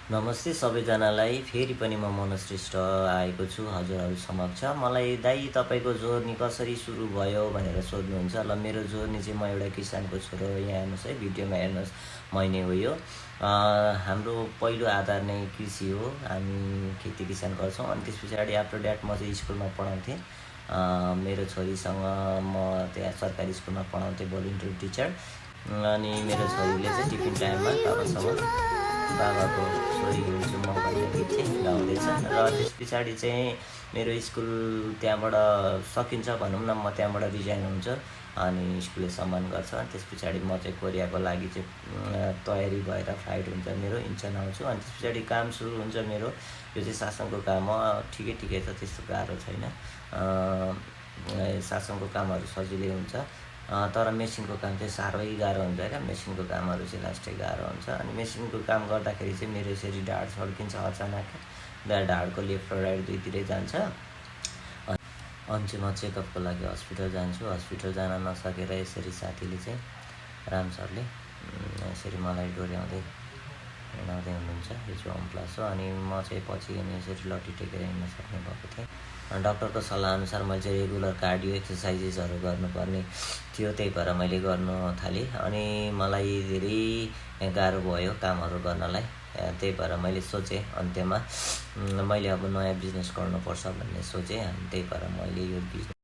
नमस्ते सबैजनालाई फेरि पनि म मनोज श्रेष्ठ आएको छु हजुरहरू समक्ष। मलाई दाइ तपाईँको जोर्नी कसरी सुरु भयो भनेर सोध्नुहुन्छ। ल मेरो जोर्नी चाहिँ म एउटा किसानको छोरो हो। यहाँ हेर्नुहोस् है, भिडियोमा हेर्नुहोस्, मै नै हो यो। हाम्रो पहिलो आधार नै कृषि हो। हामी खेती किसान गर्छौँ। अनि त्यस पछाडि आफ्टर द्याट म चाहिँ स्कुलमा पढाउँथेँ। मेरो छोरीसँग म त्यहाँ सरकारी स्कुलमा पढाउँथेँ, भोलिन्टियर टिचर। अनि मेरो छोरीले चाहिँ टिफिन टाइममा बाबासँग बाबाको छोरी हुन्छु म भन्ने गीत चाहिँ गाउँदैछ। र त्यस पछाडि चाहिँ मेरो स्कुल त्यहाँबाट सकिन्छ भनौँ न, म त्यहाँबाट रिजाइन हुन्छ अनि स्कुलले सम्मान गर्छ। त्यस पछाडि म चाहिँ कोरियाको लागि चाहिँ तयारी भएर फ्लाइट हुन्छ मेरो, इन्चन आउँछु। अनि त्यस पछाडि काम सुरु हुन्छ मेरो। यो चाहिँ शासनको काम हो, ठिकै छ, त्यस्तो गाह्रो छैन। शासनको कामहरू सजिलै हुन्छ, तर मेसिनको काम चाहिँ साह्रै गाह्रो हुन्छ क्या। मेसिनको कामहरू चाहिँ लास्टै गाह्रो हुन्छ। अनि मेसिनको काम गर्दाखेरि चाहिँ मेरो यसरी ढाड छड्किन्छ अचानक। ढाडको लेफ्ट र राइट दुईतिरै जान्छ। अनि चाहिँ म चेकअपको लागि हस्पिटल जान्छु। हस्पिटल जान नसकेर यसरी साथीले चाहिँ, राम सरले यसरी मलाई डोर्याउँदै हिँडाउँदै हुनुहुन्छ। यो चाहिँ होम क्लास हो। अनि म चाहिँ पछि यसरी लट्ठी टेकेर हिँड्न सक्ने भएको थिएँ। डक्टरको सल्लाहअनुसार मैले चाहिँ रेगुलर कार्डियो एक्सर्साइजेसहरू गर्नुपर्ने थियो, त्यही भएर मैले गर्न थालेँ। अनि मलाई धेरै गाह्रो भयो कामहरू गर्नलाई, त्यही भएर मैले सोचेँ अन्त्यमा मैले अब नयाँ बिजनेस गर्नुपर्छ भन्ने सोचेँ। अनि त्यही भएर मैले यो बिजनेस